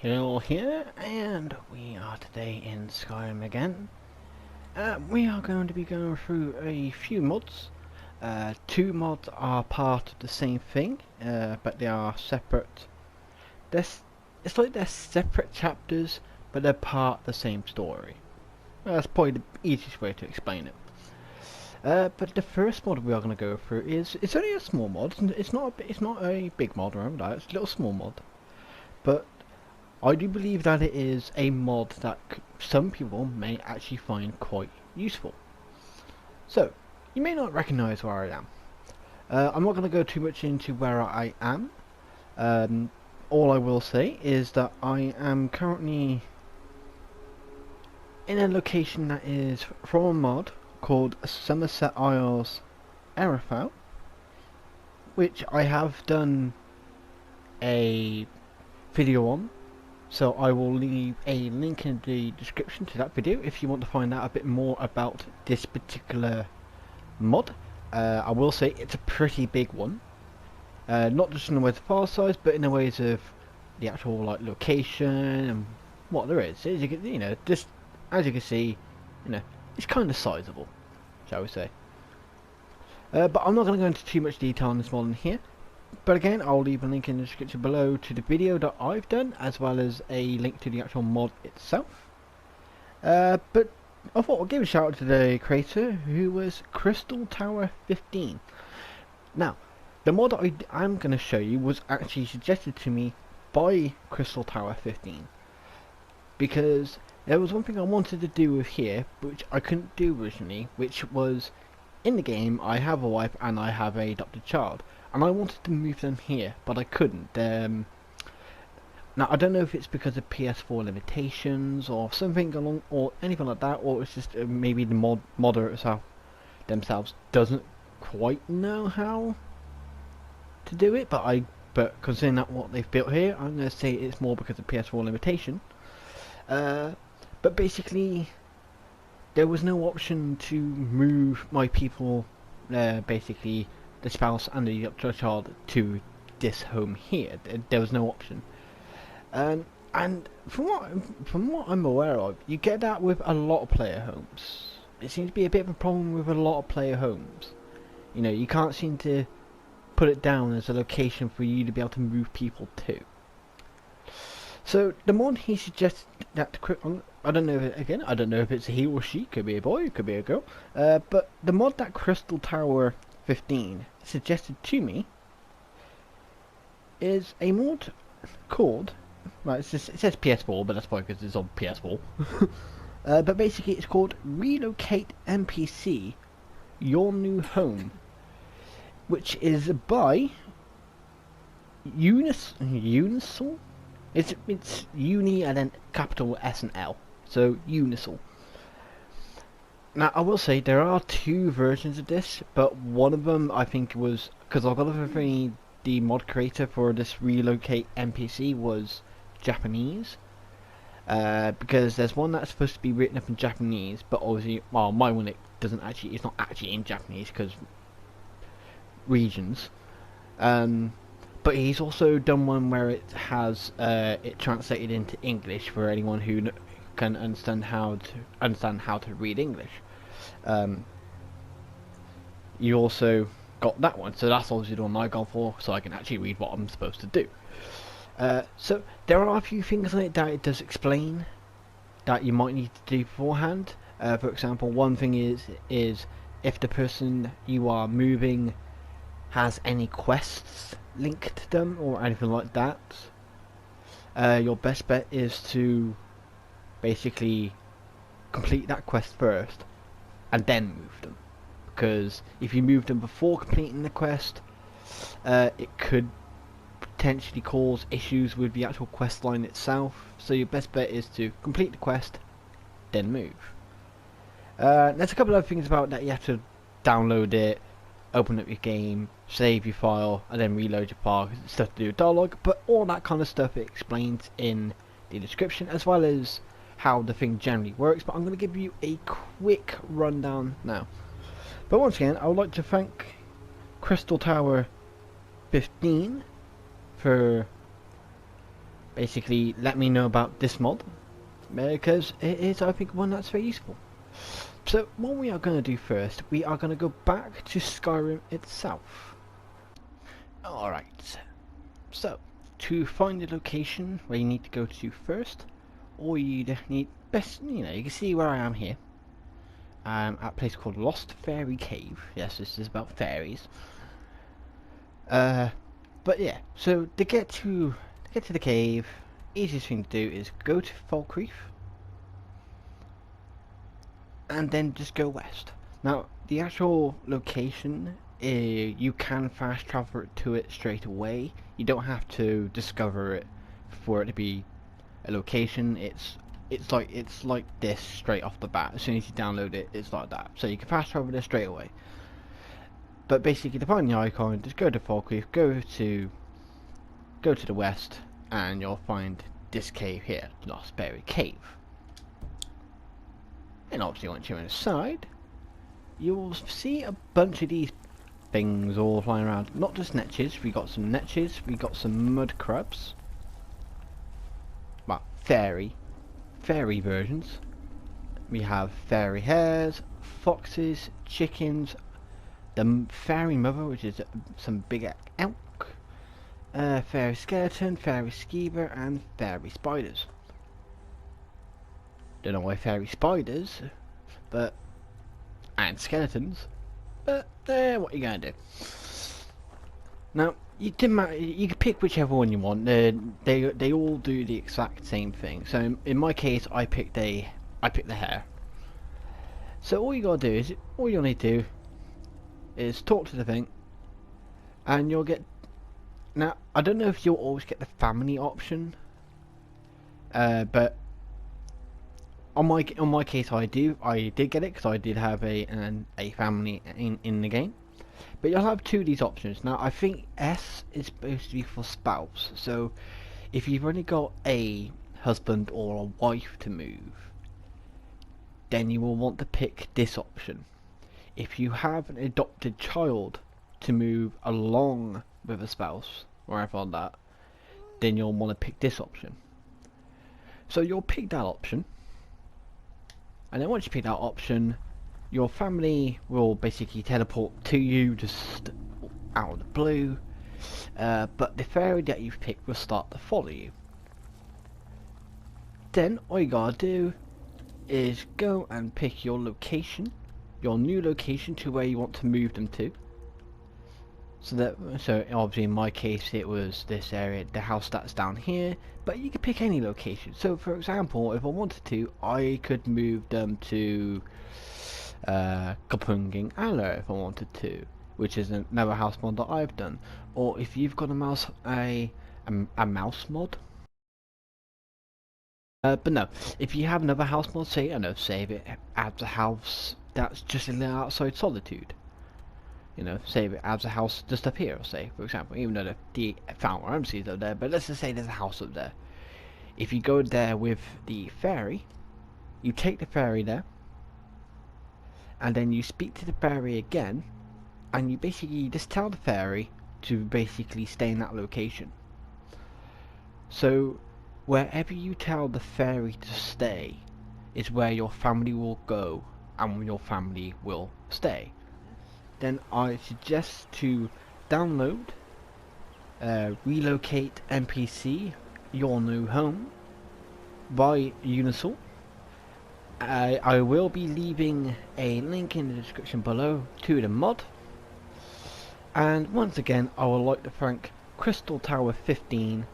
Hill here, and we are today in Skyrim again. We are going to be going through a few mods. Two mods are part of the same thing, but they are separate. It's like they're separate chapters, but they're part of the same story. That's probably the easiest way to explain it. But the first mod we are going to go through it's only a small mod. It's not a big mod, remember that. It's a little small mod, but I do believe that it is a mod that some people may actually find quite useful. So, you may not recognise where I am. I'm not going to go too much into where I am. All I will say is that I am currently in a location that is from a mod called Summerset Isles Erethfel, which I have done a video on. So I will leave a link in the description to that video if you want to find out a bit more about this particular mod. I will say it's a pretty big one, not just in the ways of file size, but in the ways of the actual location and what there is. As you can, just as you can see, it's kind of sizable, shall we say. But I'm not going to go into too much detail on this mod in here. But again, I'll leave a link in the description below to the video that I've done, as well as a link to the actual mod itself. But I thought I'd give a shout out to the creator, who was Crystal Tower 15. Now, the mod that I'm going to show you was actually suggested to me by Crystal Tower 15. Because there was one thing I wanted to do with here, which I couldn't do originally, which was, in the game, I have a wife and I have a adopted child. And I wanted to move them here, but I couldn't. Now, I don't know if it's because of PS4 limitations or something along, or anything like that, or it's just maybe the modder itself themselves doesn't quite know how to do it. But considering that what they've built here, I'm going to say it's more because of PS4 limitation. But basically, there was no option to move my people, basically the spouse and the child, to this home here. There was no option, and from what I'm aware of, you get that with a lot of player homes. It seems to be a bit of a problem with a lot of player homes. You can't seem to put it down as a location for you to be able to move people to. So the mod he suggested that I don't know if it's a he or she, could be a boy, could be a girl, but the mod that Crystal Tower 15 suggested to me is a mod called, it says PS4, but that's probably because it's on PS4. But basically it's called Relocate NPC, Your New Home, which is by Unisol. It's Uni and then capital S and L, so Unisol. Now, I will say there are two versions of this, but one of them I think was, because I've got the mod creator for this Relocate NPC was Japanese, because there's one that's supposed to be written up in Japanese, but obviously, well, my one it's not actually in Japanese because regions. But he's also done one where it has it translated into English for anyone who can understand how to read English. You also got that one, so that's obviously the one I got for, so I can actually read what I'm supposed to do. So there are a few things in it that it does explain that you might need to do beforehand. For example, one thing is if the person you are moving has any quests linked to them or anything like that, your best bet is to basically complete that quest first and then move them, because if you move them before completing the quest, it could potentially cause issues with the actual quest line itself. So your best bet is to complete the quest, then move. There's a couple of things about that. You have to download it, open up your game, save your file, and then reload your file, because it's stuff to do with dialogue, but all that kind of stuff it explains in the description, as well as how the thing generally works. But I'm going to give you a quick rundown now. But once again, I would like to thank Crystal Tower 15 for basically let me know about this mod, because it is, I think, one that's very useful. So what we are going to do first, we are going to go back to Skyrim itself. Alright, so to find the location where you need to go to first, or you need best, you know, you can see where I am here. At a place called Lost Fairy Cave. Yes, this is about fairies. But yeah, so to get to the cave, easiest thing to do is go to Falkreath, and then just go west. Now, the actual location, you can fast travel to it straight away. You don't have to discover it for it to be a location. It's like this straight off the bat. As soon as you download it, it's like that. So you can fast travel there straight away. But basically, to find the icon, just go to Falkreath, go to the west, and you'll find this cave here, Lost Fairy Cave. And obviously, once you're inside, you will see a bunch of these things all flying around. Not just netches. We got some netches. We got some mud crabs. Well, fairy versions. We have fairy hares, foxes, chickens, the fairy mother, which is some big elk, fairy skeleton, fairy skeever, and fairy spiders. Don't know why fairy spiders, and skeletons, but what you gonna do? Now, you can pick whichever one you want. They all do the exact same thing. So in my case, I picked the hare. So all you'll need to do is talk to the thing, and you'll get. Now, I don't know if you'll always get the family option, but on my case, I did get it because I did have a family in the game. But you'll have two of these options. Now, I think S is supposed to be for spouse. So, if you've only got a husband or a wife to move, then you will want to pick this option. If you have an adopted child to move along with a spouse, or anything like that, then you'll want to pick this option. So you'll pick that option, and then once you pick that option, your family will basically teleport to you just out of the blue, but the fairy that you've picked will start to follow you. Then all you gotta do is go and pick your location, your new location to where you want to move them to. So obviously in my case it was this area, the house that's down here, but you could pick any location. So for example, if I wanted to, I could move them to Kapunging Aller if I wanted to, which is another house mod that I've done. Or if you've got a mouse mod, but no, if you have another house mod, say, I know, save it as a house that's just in the outside Solitude. You know, save it as a house just up here, say, for example, even though the Fountain Ramsey is up there, but let's just say there's a house up there. If you go there with the fairy, you take the fairy there, and then you speak to the fairy again, and you basically just tell the fairy to basically stay in that location. So wherever you tell the fairy to stay is where your family will go and your family will stay. Then I suggest to download Relocate NPC, Your New Home by Unisol. I will be leaving a link in the description below to the mod. And once again, I would like to thank Crystal Tower 15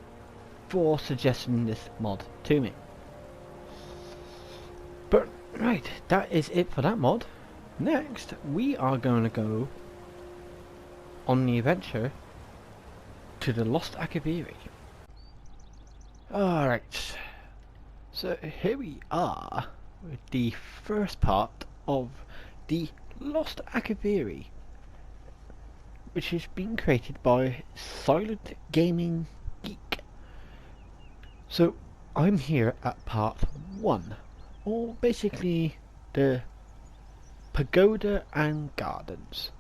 for suggesting this mod to me. But right, that is it for that mod. Next, we are going to go on the adventure to the Lost Akaviri. Alright, so here we are with the first part of the Lost Akaviri, which has been created by Silent Gaming Geek. So I'm here at part 1, or basically the Pagoda and Gardens.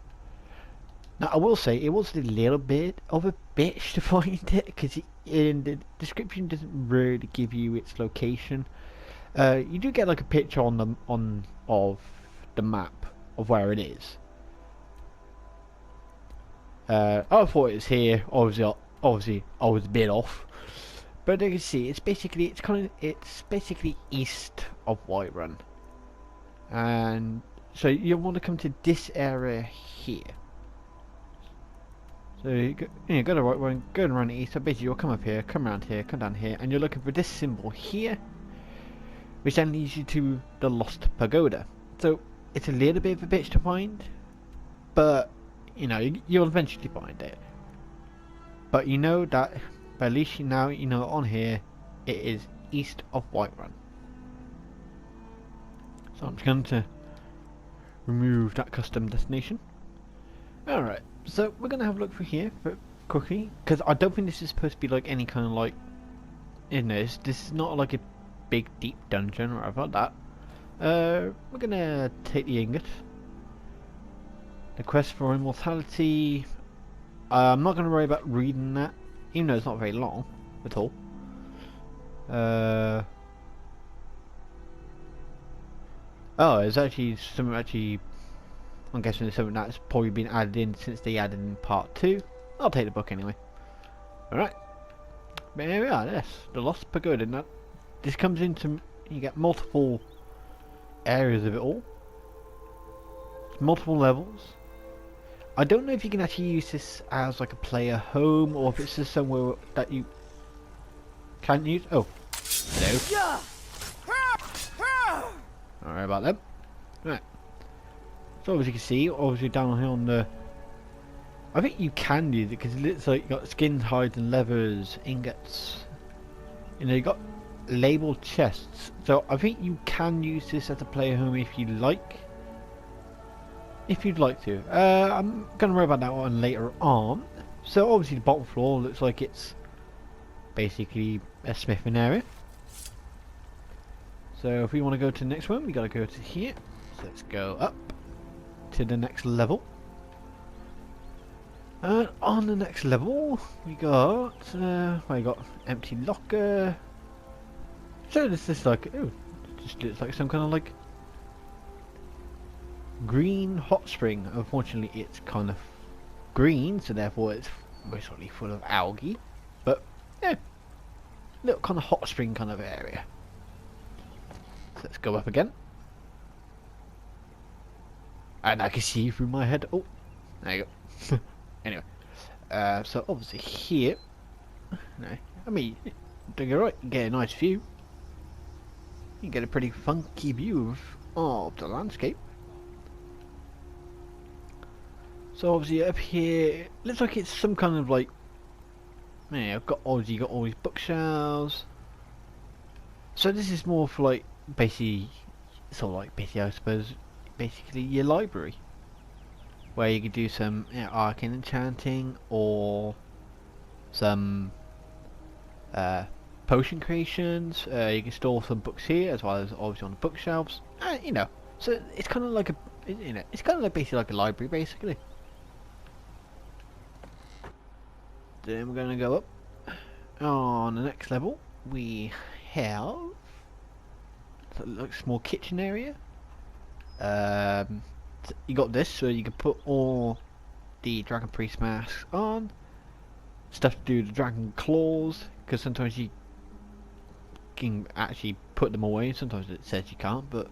Now I will say it was a little bit of a bitch to find it because in the description doesn't really give you its location. You do get like a picture on of the map of where it is. I thought it was here. Obviously, I was a bit off. But you can see, it's basically east of Whiterun, and so you want to come to this area here. So go to Whiterun, go and run east. So basically, you'll come up here, come around here, come down here, and you're looking for this symbol here, which then leads you to the Lost Pagoda. So it's a little bit of a bitch to find, but you know you'll eventually find it. But you know that. But at least now you know on here it is east of Whiterun. So I'm just going to remove that custom destination. Alright, so we're going to have a look through here quickly, because I don't think this is supposed to be like any kind of like, this is not like a big deep dungeon or whatever like that. We're going to take the ingot. The quest for immortality. I'm not going to worry about reading that, even though it's not very long at all. Oh, it's actually something I'm guessing it's something that's probably been added in since they added in part 2. I'll take the book anyway. Alright. But here we are, yes. The Lost Pagoda. Now, this comes into, you get multiple areas of it all. Multiple levels. I don't know if you can actually use this as like a player home, or if it's just somewhere that you can't use. Oh, hello. Alright about that. Right. So as you can see, obviously down here on the, I think you can use it because it looks like you got skins, hides, and leathers, ingots. You know, you got labeled chests. So I think you can use this as a player home if you like. If you'd like to. I'm going to worry about that one later on. So obviously the bottom floor looks like it's basically a smithing area. So if we want to go to the next one, we got to go to here. So let's go up to the next level. And on the next level, we got empty locker. So this is like, oh, it just looks like some kind of like green hot spring. Unfortunately it's kind of green, so therefore it's mostly full of algae, but yeah, little kind of hot spring kind of area. So let's go up again, and I can see through my head. Oh, there you go. Anyway, so obviously here, no, I mean, don't get right, you get a nice view. You get a pretty funky view of the landscape. So obviously up here, looks like it's some kind of like, yeah, I've got obviously got all these bookshelves. So this is more for like basically, sort of like basically I suppose, basically your library, where you could do some arcane enchanting or some potion creations. You can store some books here as well as obviously on the bookshelves. You know, so it's kind of like a, you know, it's kind of like basically like a library basically. Then we're going to go up. On the next level, we have like a small kitchen area. You got this, so you can put all the Dragon Priest masks on. Stuff to do with the Dragon Claws, because sometimes you can actually put them away. Sometimes it says you can't, but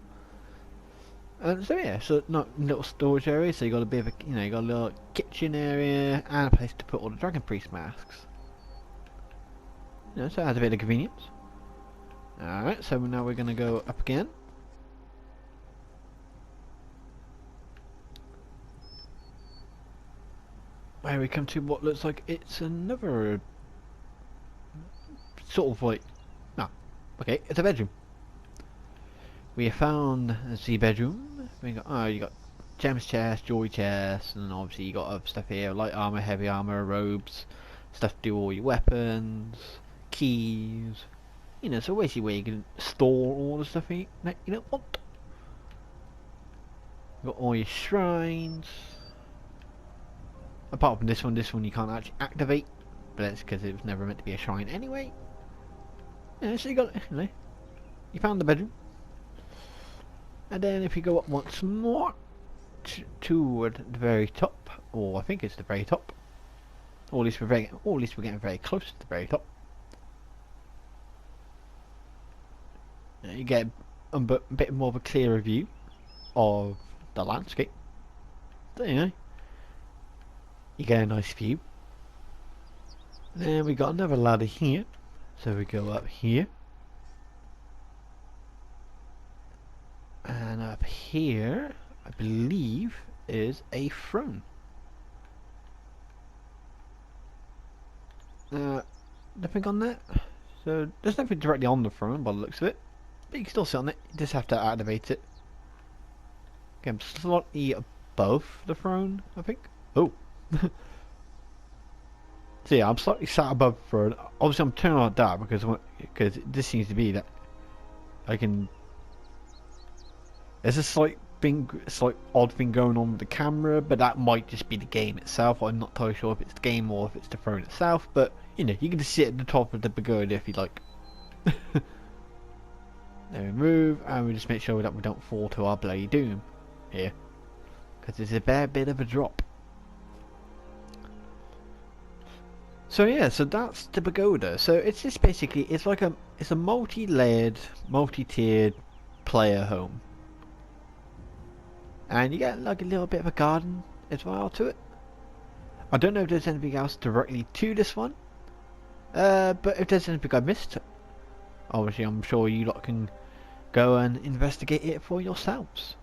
so yeah, so not little storage area. So you got a bit of a, you know, you got a little kitchen area and a place to put all the Dragon Priest masks. You know, so it has a bit of convenience. Alright, so now we're gonna go up again. Where we come to what looks like it's another sort of like, no, okay, it's a bedroom. We have found the bedroom. We got, oh, you got gems chest, jewelry chest, and obviously you got other stuff here, light armor, heavy armor, robes, stuff to do all your weapons, keys. You know, so basically where you can store all the stuff that you don't want. You got all your shrines. apart from this one you can't actually activate, but that's because it was never meant to be a shrine anyway. Yeah, so you got, you know, you found the bedroom, and then if you go up once more toward the very top, or I think it's the very top, or at least we're getting very close to the very top. You get a bit more of a clearer view of the landscape. So, you know, you get a nice view. Then we got another ladder here, so we go up here, and up here I believe is a throne. Nothing on that, so there's nothing directly on the throne by the looks of it, but you can still sit on it. You just have to activate it. Okay, I'm slightly above the throne, I think. Oh. So yeah, I'm slightly sat above the throne. Obviously I'm turning on that because this seems to be that I can. There's a slight odd thing going on with the camera, but that might just be the game itself. I'm not entirely sure if it's the game or if it's the throne itself, but you know, you can just sit at the top of the pagoda if you like. Then we move, and we just make sure that we don't fall to our bloody doom here, because it's a fair bit of a drop. So yeah, so that's the pagoda. So it's just basically, it's a multi-layered, multi-tiered player home. And you get like a little bit of a garden as well to it. I don't know if there's anything else directly to this one. But if there's anything I missed, obviously I'm sure you lot can go and investigate it for yourselves.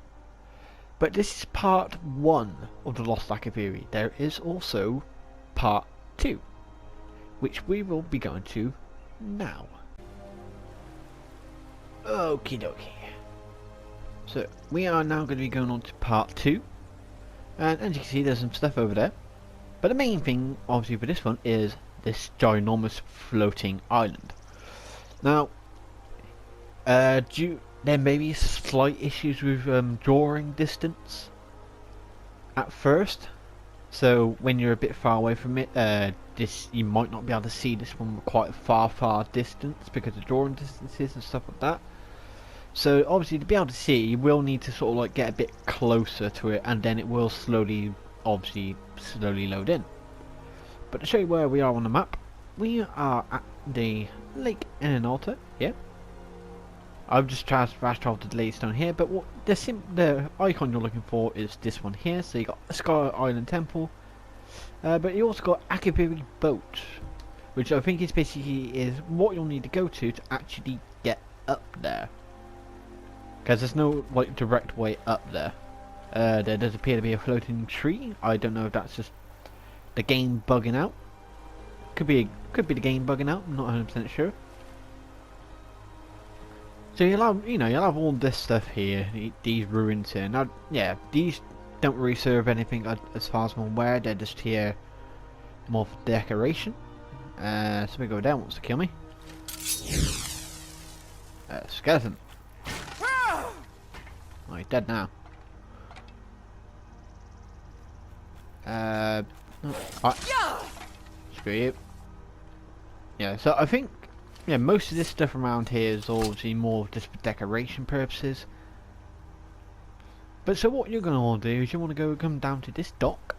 But this is part 1 of the Lost Akaviri. There is also part 2, which we will be going to now. Okie dokie. So we are now going to be going on to part 2, and as you can see there's some stuff over there, but the main thing obviously for this one is this ginormous floating island. Now there may be slight issues with drawing distance at first, so when you're a bit far away from it, you might not be able to see this from quite a far distance because of drawing distances and stuff like that. So obviously to be able to see, you will need to sort of like get a bit closer to it, and then it will slowly load in. But to show you where we are on the map, we are at the Lake Erethfel here. I've just fast traveled to the latest down here, but what the icon you're looking for is this one here. So you got a Sky Island Temple, but you also got Akaviri Boat, which I think is basically what you'll need to go to actually get up there. Because there's no like direct way up there. There does appear to be a floating tree. I don't know if that's just the game bugging out. Could be the game bugging out. I'm not 100% sure. So you'll have all this stuff here, these ruins here. Now, yeah, these don't really serve anything as far as I'm aware. They're just here more for decoration. So we go down. Wants to kill me. Skeleton. Oh, he's dead now. Screw you. Yeah, so I think most of this stuff around here is obviously more just for decoration purposes. But so what you're going to want to do is you want to come down to this dock.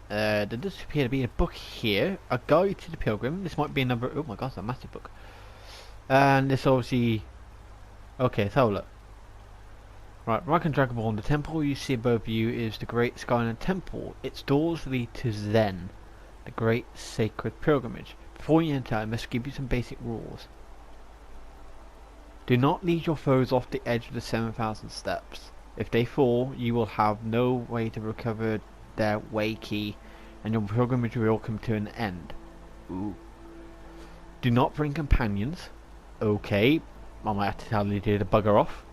There does appear to be a book here, a guide to the pilgrim. This might be another. Oh my gosh, a massive book. And this obviously. Okay, so look. Right, Rock and Dragonborn, the temple you see above you is the Great Skyrim Temple. Its doors lead to Zen, the great sacred pilgrimage. Before you enter, I must give you some basic rules. Do not lead your foes off the edge of the 7,000 steps. If they fall, you will have no way to recover their way key, and your pilgrimage will come to an end. Ooh. Do not bring companions. Okay, I might have to tell you to bugger off.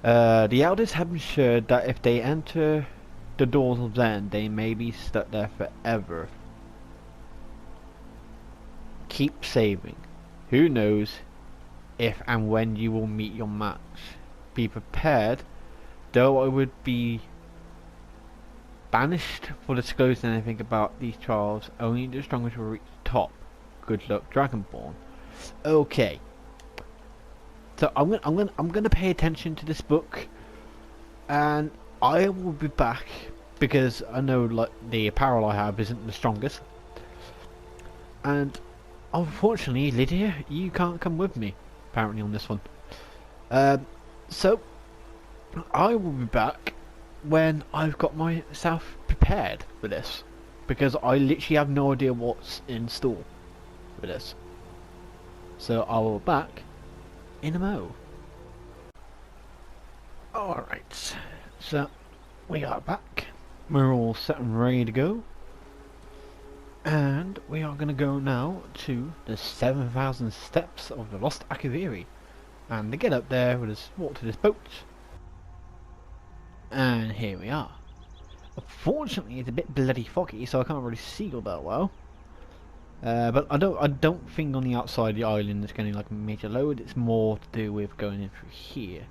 The elders have ensured that if they enter the doors of Zen, they may be stuck there forever. Keep saving. Who knows if and when you will meet your match. Be prepared, though I would be Banished for disclosing anything about these trials. Only the strongest will reach the top. Good luck, Dragonborn. Okay. So I'm gonna pay attention to this book, and I will be back because I know like the apparel I have isn't the strongest, and unfortunately, Lydia, you can't come with me apparently on this one. So I will be back when I've got myself prepared for this, because I literally have no idea what's in store for this. So I will be back in a mo. Alright, so we are back. We're all set and ready to go. And we are going to go now to the 7,000 steps of the Lost Akaviri. And to get up there, we'll just walk to this boat. And here we are. Unfortunately, it's a bit bloody foggy, so I can't really see all that well. But I don't think on the outside of the island there's going to be like a major load. It's more to do with going in through here.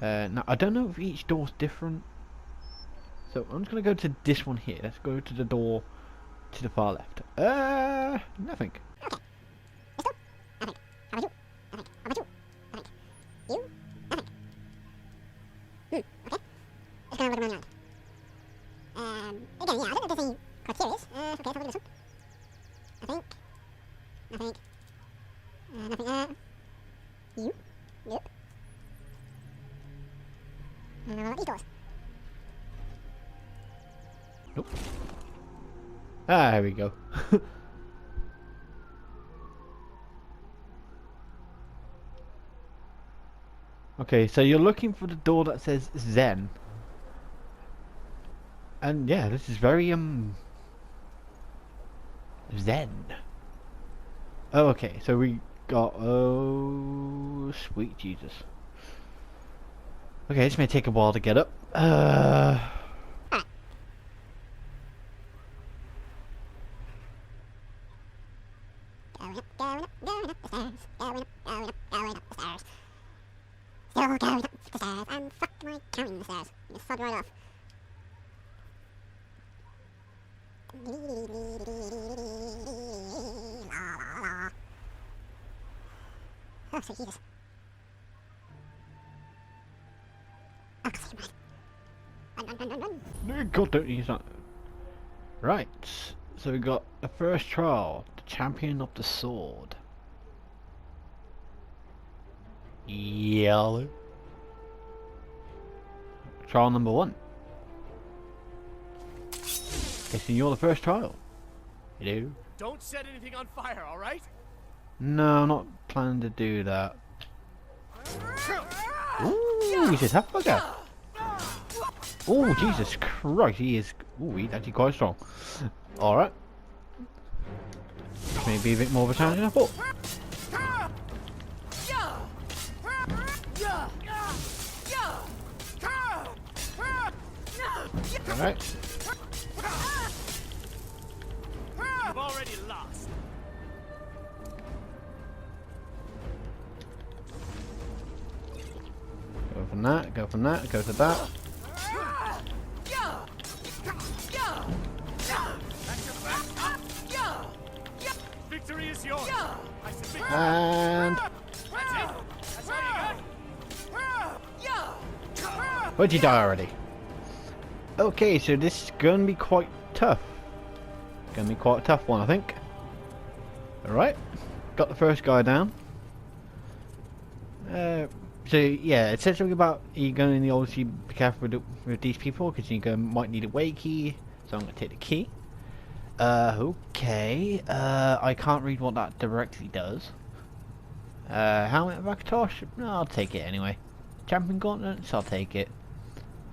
Now I don't know if each door's different. So I'm just going to go to this one here. Let's go to the door to the far left. Nothing. Nope. Ah, here we go. Okay, so you're looking for the door that says Zen. And yeah, this is very Zen. Oh, okay, so we got, oh sweet Jesus. Okay, this may take a while to get up. Still going up the stairs, and fuck my carrying the stairs. Just sod right off. Oh, sweet Jesus. Oh, run. God, don't use that. Right, so we got the first trial, the champion of the sword. Yellow. Trial number 1. Guessing you're the first trial. Hello. Don't set anything on fire, alright? No, I'm not planning to do that. Ooh, he's a tough bugger. Oh, Jesus Christ, he is. Ooh, he's actually quite strong. Alright. Maybe a bit more of a challenge than I thought. Alright. You've already lost. Go from that, go from that, go to that. Victory is yours. I submit. And That's it. That's all you got. where'd you die already? Okay, so this is gonna be quite tough. Gonna be quite a tough one, I think. Alright, got the first guy down. So yeah, it says something about you going to obviously be careful with these people because you might need a way key. So I'm gonna take the key. Okay. I can't read what that directly does. Helmet of Akatosh? No, I'll take it anyway. Champion Gauntlets? I'll take it.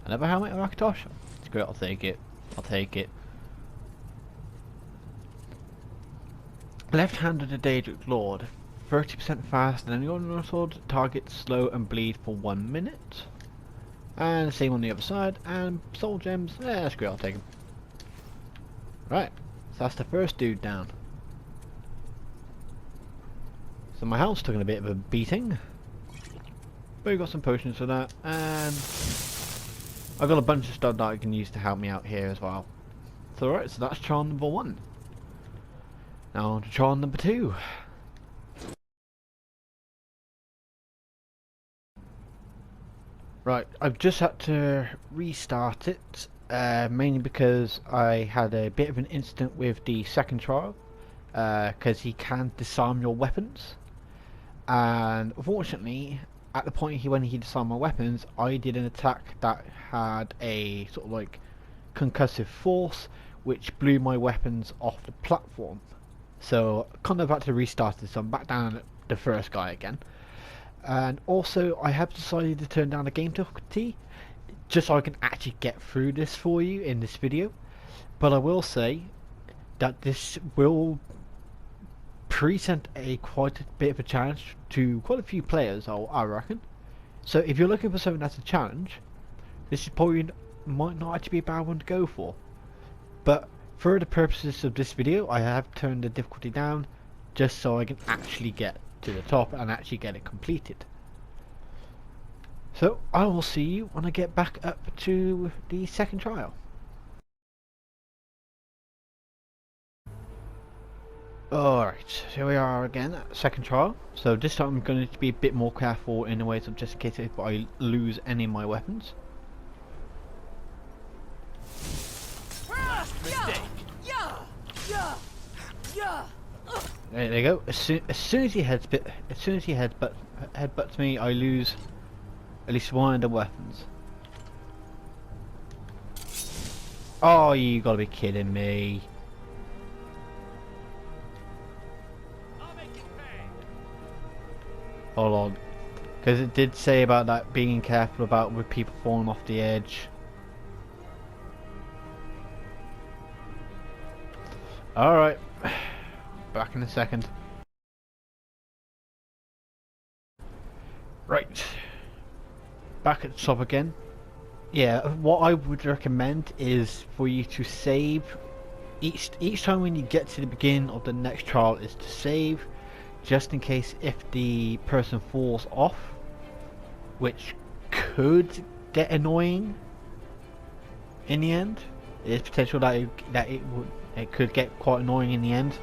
Another helmet of Akatosh? It's great, I'll take it. I'll take it. Left hand of the Daedric Lord. 30% faster than any ordinary sword. Target slow and bleed for 1 minute. And same on the other side. And soul gems. Yeah, that's great, I'll take them. Right. So that's the first dude down. So my health's taking a bit of a beating. But we got some potions for that. And I've got a bunch of stuff that I can use to help me out here as well. So alright, so that's trial number 1. Now on to trial number 2. Right, I've just had to restart it, mainly because I had a bit of an incident with the second trial, because he can disarm your weapons, and unfortunately, at the point when he disarmed my weapons, I did an attack that had a sort of like concussive force, which blew my weapons off the platform. So kind of had to restart it, so I'm back down at the first guy again. And also I have decided to turn down the game difficulty just so I can actually get through this for you in this video. But I will say that this will present quite a bit of a challenge to quite a few players, I reckon. So if you're looking for something that's a challenge, this is probably might not actually be a bad one to go for. But for the purposes of this video, I have turned the difficulty down just so I can actually get to the top and actually get it completed. So I will see you when I get back up to the second trial. Alright, here we are again at second trial. So this time I'm going to be a bit more careful in the ways of just in case if I lose any of my weapons. Mistake. There you go. As soon as he headbutts me, I lose at least one of the weapons. Oh, you gotta be kidding me! I'll make you pay. Hold on, because it did say about that being careful about with people falling off the edge. All right. Back in a second. Right. Back at the top again. Yeah, what I would recommend is for you to save each time when you get to the beginning of the next trial is to save, just in case if the person falls off, which could get annoying in the end. There's potential that it could get quite annoying in the end,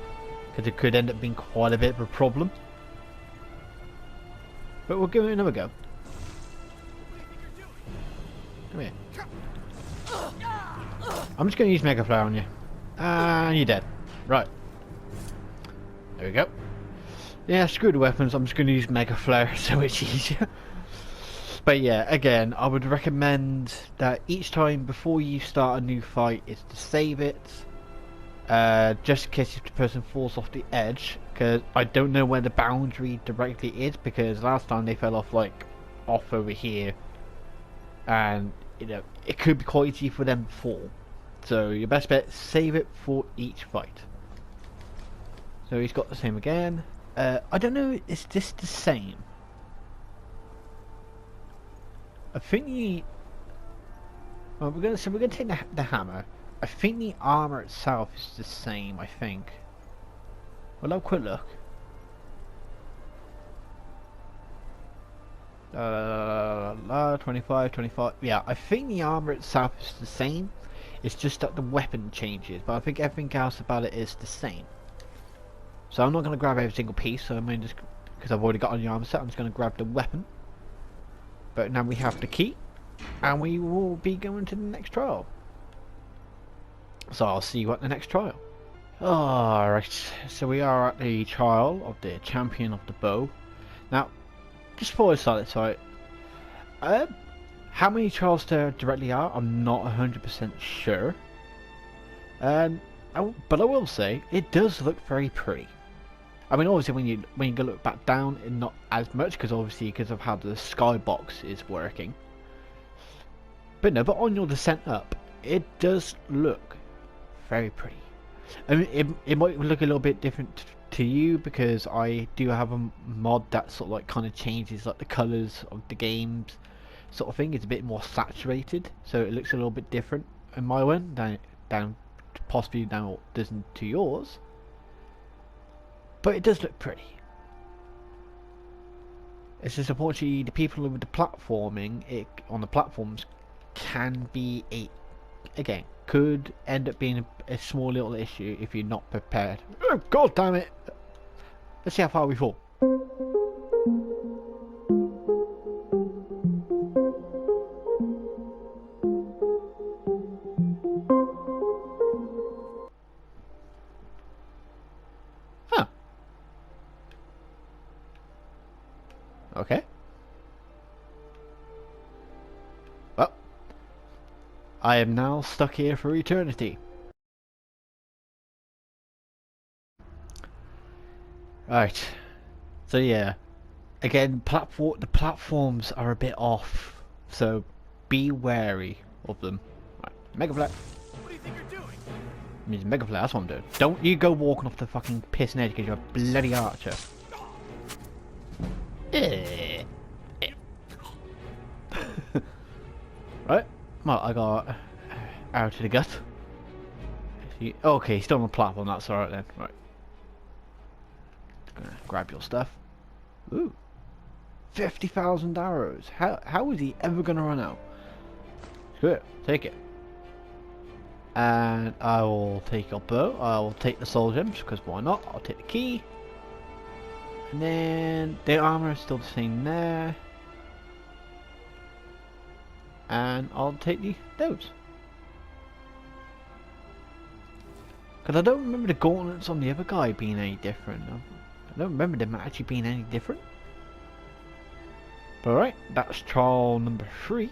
because it could end up being quite a bit of a problem. But we'll give it another go. Come here. I'm just going to use Mega Flare on you. And you're dead. Right. There we go. Yeah, screw the weapons, I'm just going to use Mega Flare so it's easier. But yeah, again, I would recommend that each time before you start a new fight is to save it. Just in case if the person falls off the edge, because I don't know where the boundary directly is, because last time they fell off like off over here, and you know it could be quite easy for them to fall. So your best bet, save it for each fight. So he's got the same again. I don't know, is this the same? I think well, we're gonna take the hammer. I think the armor itself is the same, I think. Well, have a quick look. 25. Yeah, I think the armor itself is the same. It's just that the weapon changes, but I think everything else about it is the same. So I'm not going to grab every single piece, so I mean, just because I've already got on the armor set, I'm just going to grab the weapon. But now we have the key, and we will be going to the next trial. So I'll see you at the next trial. Alright, so we are at the trial of the champion of the bow. Now, just before I start this fight, how many trials there directly are, I'm not 100% sure. But I will say, it does look very pretty. I mean, obviously when you go look back down, not as much, because obviously because of how the skybox is working. But no, but on your descent up, it does look very pretty. I mean, it might look a little bit different to you, because I do have a mod that sort of like kind of changes like the colours of the games sort of thing. It's a bit more saturated, so it looks a little bit different in my one down possibly down what doesn't to yours. But it does look pretty. It's just unfortunately the people with the platforming on the platforms can be again, could end up being a small little issue if you're not prepared. Oh, God damn it! Let's see how far we fall. Huh. Okay. Well, I am now stuck here for eternity. Right. So yeah. Again, the platforms are a bit off, so be wary of them. Right. Mega Flare. What do you think you're doing? Means Mega Flare, that's what I'm doing. Don't you go walking off the fucking pissing edge because you're a bloody archer. Right. Well, I got arrow to the gut. Okay, still on the platform, that's alright then. Right. Gonna grab your stuff. Ooh. 50,000 arrows. How is he ever gonna run out? Good, take it. And I will take your bow. I will take the soul gems because why not? I'll take the key. And then the armor is still the same there. And I'll take those. Because I don't remember the gauntlets on the other guy being any different. I don't remember them actually being any different. But alright, that's trial number 3.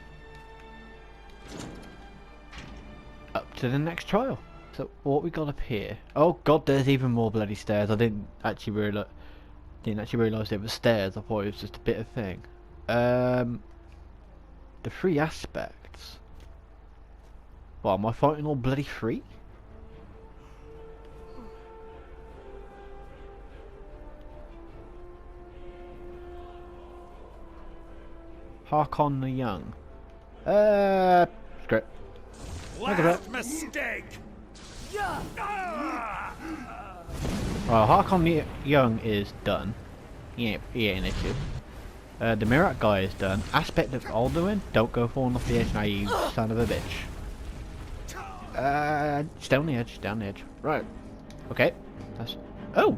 Up to the next trial. So what we got up here? Oh god, there's even more bloody stairs. I didn't actually realise there were stairs. I thought it was just a bit of thing. The 3 aspects. Well, am I fighting all bloody 3? Harkon the Young. Script. Last mistake. Well, Harkon the Young is done. He ain't an issue. The Mirak guy is done. Aspect of Alduin, don't go falling off the edge now, you son of a bitch. It's down the edge, down the edge. Right. Okay. That's. Oh!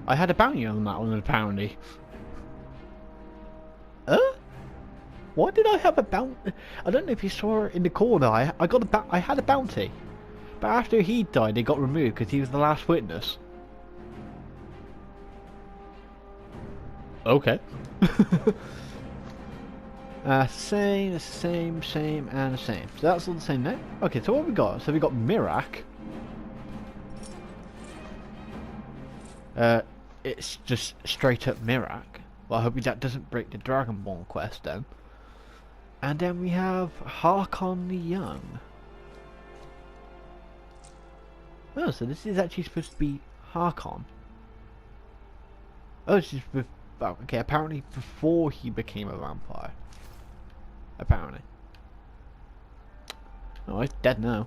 I had a bounty on that one apparently. Why did I have a bounty? I don't know if you saw it in the corner. I had a bounty, but after he died, it got removed because he was the last witness. Okay. Same, and the same. So that's all the same now. Okay, so what have we got? So we got Mirak. It's just straight up Mirak. Well, I hope that doesn't break the Dragonborn quest then. And then we have Harkon the Young. Oh, so this is actually supposed to be Harkon. Oh, it's just okay, apparently before he became a vampire. Apparently. Oh, he's dead now.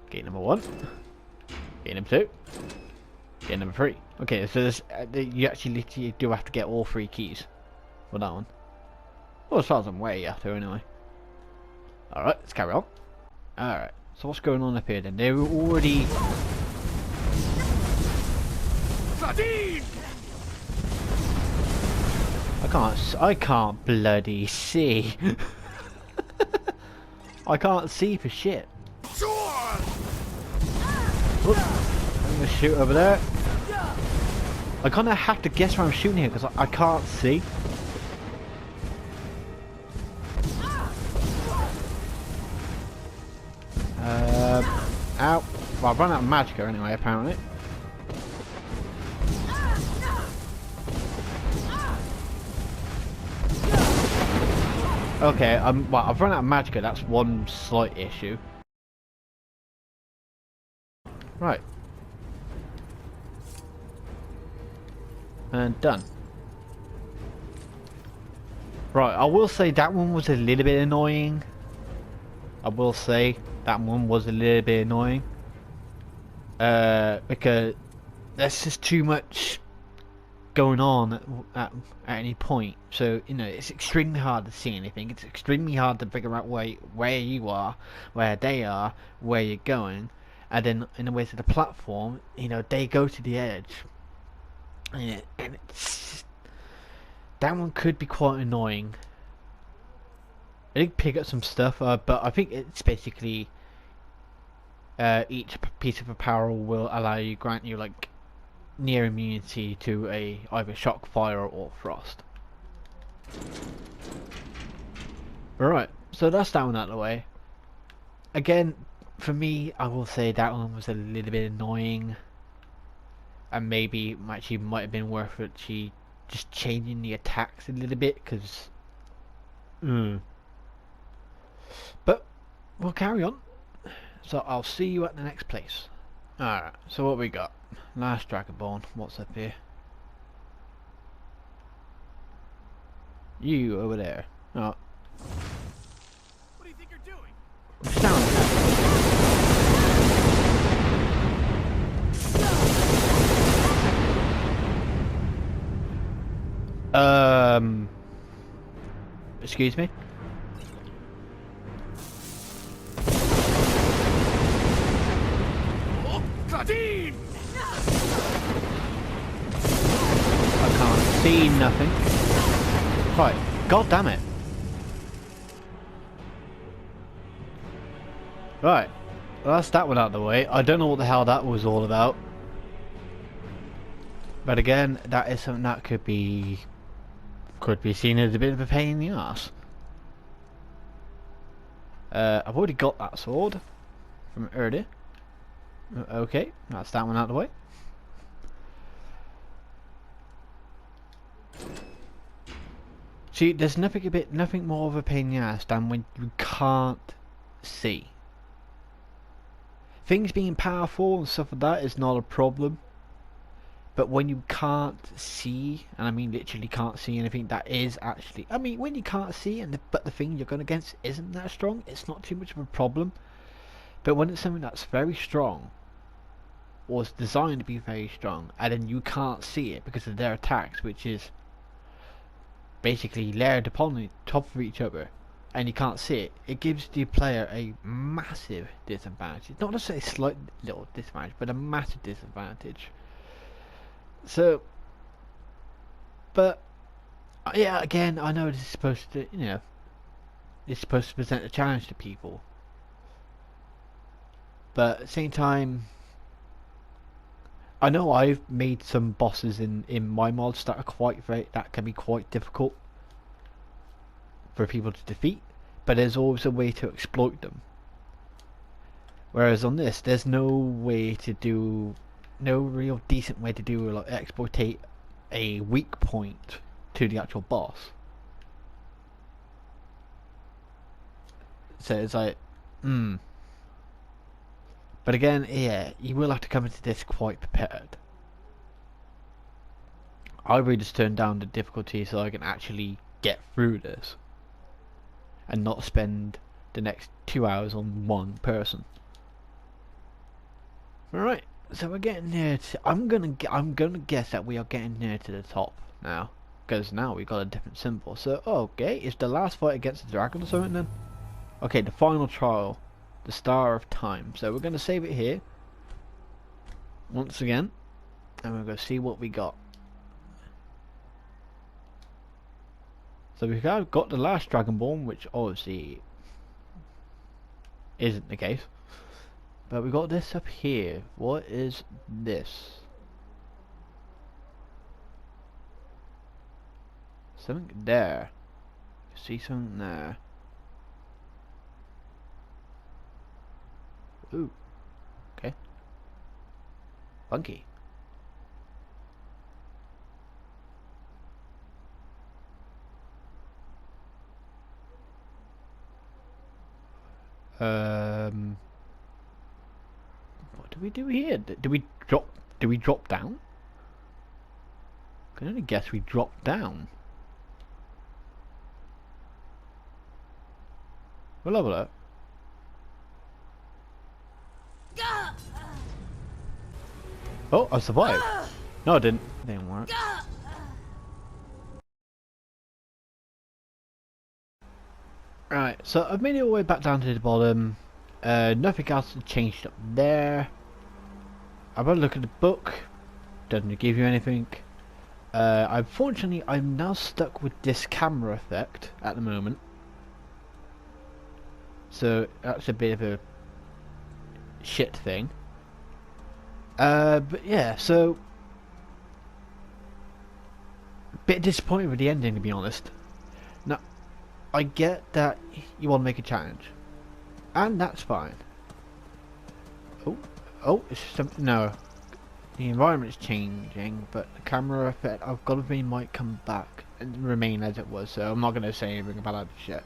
Gate number 1. Gate number 2. Gate number 3. Okay, so this, you actually literally do have to get all 3 keys for that one. Well, as far as I'm way after anyway. Alright, let's carry on. Alright, so what's going on up here then? They were already... I can't bloody see. I can't see for shit. Oops. I'm gonna shoot over there. I kind of have to guess where I'm shooting here because I can't see. Ow. Well, I've run out of magicka anyway, apparently. Okay, well, I've run out of magicka, that's one slight issue. Right. And done. Right, I will say that one was a little bit annoying. I will say that one was a little bit annoying. Because there's just too much going on at any point. So you know it's extremely hard to see anything. It's extremely hard to figure out where you are, where they are, where you're going, and then in the way to the platform, you know they go to the edge, and it's, that one could be quite annoying. I did pick up some stuff, but I think it's basically each piece of apparel will grant you like near immunity to either shock, fire, or frost. Right, so that's that one out of the way. Again, for me, I will say that one was a little bit annoying, and maybe actually might have been worth it. Just changing the attacks a little bit, because. But we'll carry on. So I'll see you at the next place. Alright, so what we got? Last Dragonborn, what's up here? You over there. Oh. What do you think you're doing? Sound. Excuse me? Dean! I can't see nothing. Right, god damn it. Right, well, that's that one out of the way. I don't know what the hell that was all about. But again, that is something that could be seen as a bit of a pain in the ass. I've already got that sword from earlier. Okay, that's that one out of the way. See, there's nothing more of a pain in the ass than when you can't see. Things being powerful and stuff like that is not a problem. But when you can't see, and I mean literally can't see anything, that is actually... I mean, when you can't see, but the thing you're going against isn't that strong, it's not too much of a problem. But when it's something that's very strong, or is designed to be very strong, and then you can't see it because of their attacks, which is basically layered upon top of each other, and you can't see it, it gives the player a massive disadvantage. Not just a slight little disadvantage, but a massive disadvantage. So, but yeah, again, I know this is supposed to, you know, it's supposed to present a challenge to people, but at the same time, I know I've made some bosses in my mods that are that can be quite difficult for people to defeat, but there's always a way to exploit them. Whereas on this, there's no real decent way to do like exploitate a weak point to the actual boss. So it's like, But again, yeah, you will have to come into this quite prepared. I really just turned down the difficulty so I can actually get through this and not spend the next 2 hours on one person. Alright, so we're getting near to... I'm gonna guess that we are getting near to the top now, because now we got a different symbol. So okay, is the last fight against the dragon or something then? Okay, the final trial. The Star of Time. So we're going to save it here once again, and we're going to see what we got. So we've got the last Dragonborn, which obviously isn't the case, but we got this up here. What is this? Something there. See something there. Ooh, okay. Funky. What do we do here? Do we drop down? I can only guess we dropped down. We'll have a look. Oh, I survived. No, I didn't. It didn't work. Right, so I've made it all the way back down to the bottom. Nothing else has changed up there. I've had a look at the book. Doesn't give you anything. Unfortunately, I'm now stuck with this camera effect at the moment. So that's a bit of a shit thing. But yeah, so a bit disappointed with the ending, to be honest. Now, I get that you want to make a challenge, and that's fine. It's something. No, the environment's changing, but the camera effect, I've got to be, might come back and remain as it was. So I'm not going to say anything about that shit.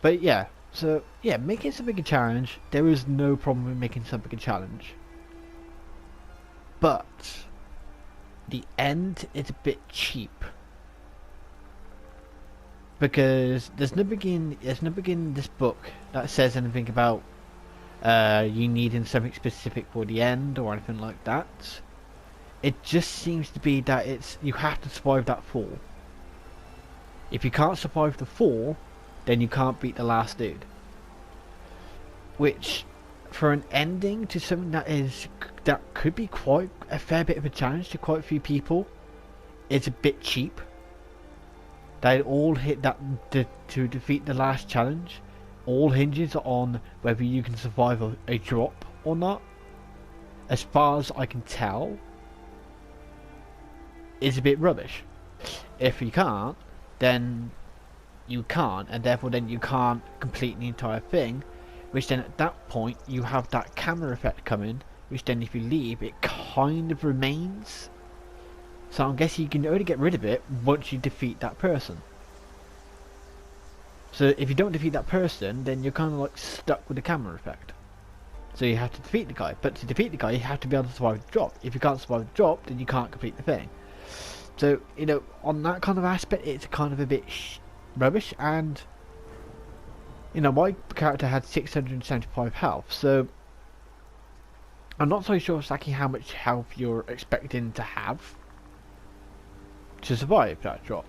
But yeah, so yeah, making something a challenge. There is no problem with making something a challenge, but the end is a bit cheap. Because there's nothing in this book that says anything about you needing something specific for the end or anything like that. It just seems to be that you have to survive that fall. If you can't survive the fall, then you can't beat the last dude. Which, for an ending to something that could be quite a fair bit of a challenge to quite a few people, is a bit cheap. They all hit that to defeat the last challenge. All hinges on whether you can survive a drop or not. As far as I can tell, is a bit rubbish. If you can't, then you can't, and therefore then you can't complete the entire thing. Which then at that point you have that camera effect coming. Which then if you leave, it kind of remains. So I'm guessing you can only get rid of it once you defeat that person. So if you don't defeat that person, then you're kind of like stuck with the camera effect. So you have to defeat the guy. But to defeat the guy, you have to be able to survive the drop. If you can't survive the drop, then you can't complete the thing. So, you know, on that kind of aspect, it's kind of a bit rubbish. And, you know, my character had 675 health. So, I'm not so sure exactly how much health you're expecting to have to survive that drop.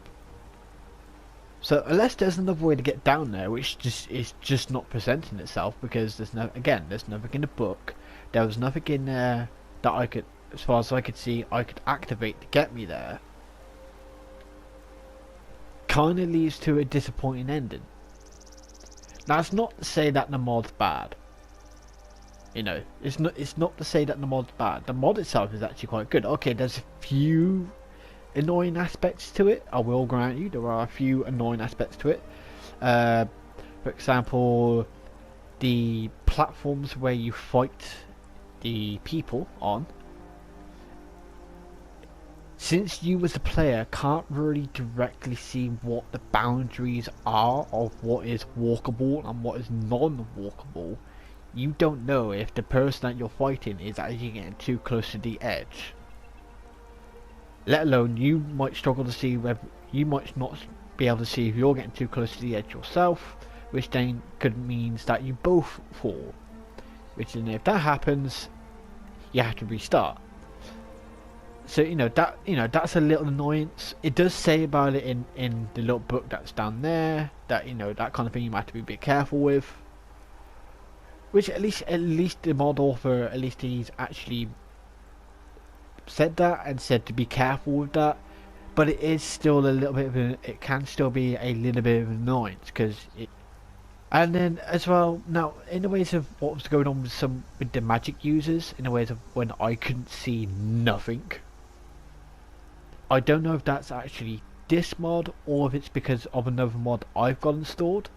So unless there's another way to get down there, which is just not presenting itself, because there's nothing in the book. There was nothing in there that I could, as far as I could see, I could activate to get me there. Kind of leads to a disappointing ending. Now, it's not to say that the mod's bad. You know, it's not to say that the mod's bad. The mod itself is actually quite good. Okay, there's a few annoying aspects to it. I will grant you, there are a few annoying aspects to it. For example, the platforms where you fight the people on. Since you as a player can't really directly see what the boundaries are of what is walkable and what is non-walkable, you don't know if the person that you're fighting is actually getting too close to the edge. Let alone, you might struggle to see whether you might not be able to see if you're getting too close to the edge yourself, which then could means that you both fall. Which then, if that happens, you have to restart. So that's a little annoyance. It does say about it in the little book that's down there that that kind of thing you might have to be a bit careful with. Which at least the mod author, at least he's actually said that and said to be careful with that. But it is still a little bit of it can still be a little bit of an annoyance because it. And then as well, now in the ways of what was going on with the magic users, in the ways of when I couldn't see nothing. I don't know if that's actually this mod or if it's because of another mod I've got installed.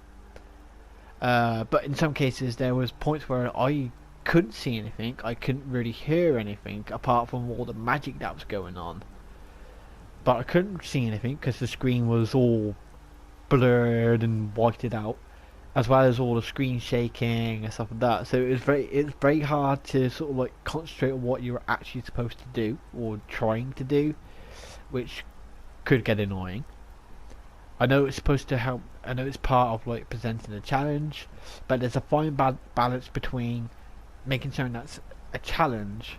But in some cases there was points where I couldn't see anything, I couldn't really hear anything apart from all the magic that was going on. But I couldn't see anything because the screen was all blurred and whited out, as well as all the screen shaking and stuff like that. So it's very hard to sort of like concentrate on what you're actually supposed to do or trying to do, which could get annoying. I know it's supposed to help. I know it's part of like presenting a challenge, but there's a fine balance between making something that's a challenge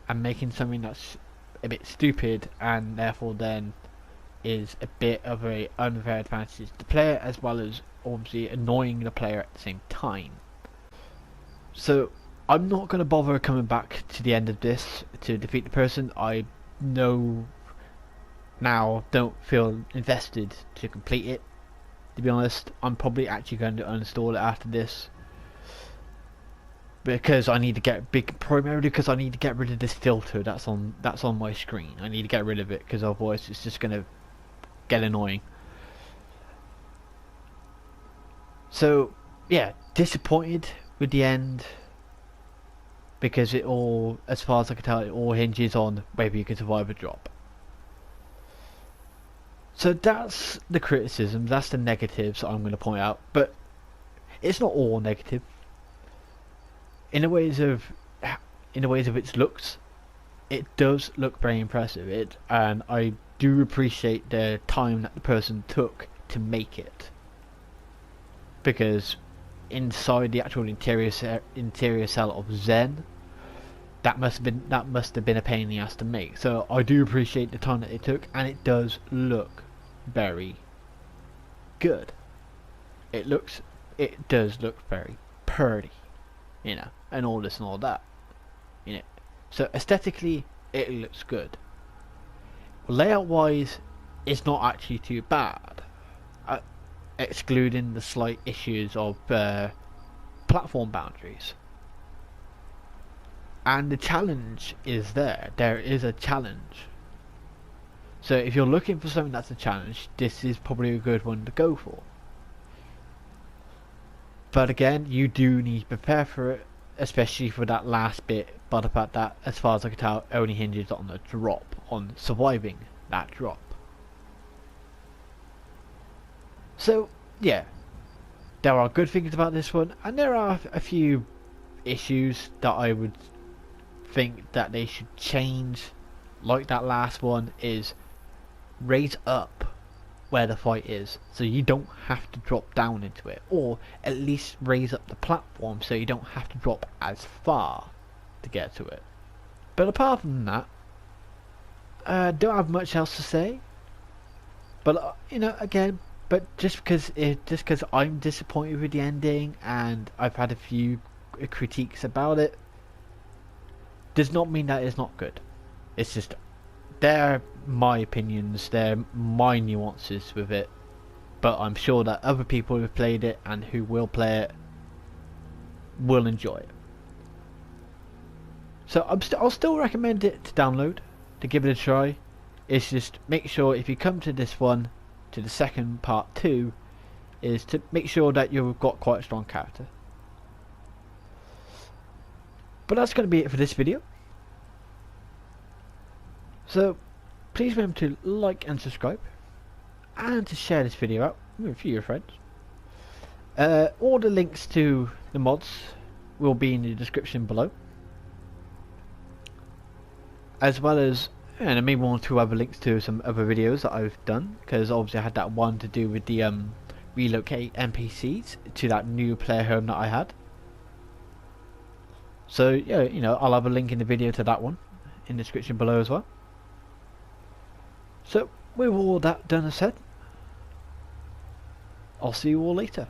and making something that's a bit stupid and therefore then is a bit of a unfair advantage to the player, as well as obviously annoying the player at the same time. So I'm not going to bother coming back to the end of this to defeat the person. I know now, don't feel invested to complete it. To be honest, I'm probably actually going to uninstall it after this, because I need to get primarily because I need to get rid of this filter that's on my screen. I need to get rid of it, because otherwise it's just going to get annoying. So yeah, disappointed with the end, because it all, as far as I can tell, it all hinges on whether you can survive a drop. So that's the criticism, that's the negatives I'm going to point out, but it's not all negative. In the ways of its looks, it does look very impressive. And I do appreciate the time that the person took to make it, because inside the actual interior cell of Zen, that must have been a pain in the ass to make. So I do appreciate the time that it took, and it does look very good. It does look very pretty, you know, and all this and all that, you know. So aesthetically, it looks good. Layout wise, it's not actually too bad, excluding the slight issues of platform boundaries. And the challenge is there. There is a challenge. So if you're looking for something that's a challenge, this is probably a good one to go for. But again, you do need to prepare for it, especially for that last bit. But the fact that, as far as I can tell, only hinges on the drop, on surviving that drop. So yeah, there are good things about this one, and there are a few issues that I would think that they should change. Like that last one is raise up where the fight is, so you don't have to drop down into it, or at least raise up the platform so you don't have to drop as far to get to it. But apart from that, don't have much else to say. But you know, again, but just because I'm disappointed with the ending and I've had a few critiques about it, does not mean that it's not good. It's just, they're my opinions, they're my nuances with it, but I'm sure that other people who have played it and who will play it will enjoy it. So I'll still recommend it to download, to give it a try. It's just, make sure if you come to this one, to the second part 2, is to make sure that you've got quite a strong character. But that's going to be it for this video. So please remember to like and subscribe, and to share this video out with a few of your friends. All the links to the mods will be in the description below, as well as, and maybe one or two other links to some other videos that I've done, because obviously I had that one to do with the Relocate NPCs to that new player home that I had. So yeah, you know, I'll have a link in the video to that one in the description below as well. So with all that done and said, I'll see you all later.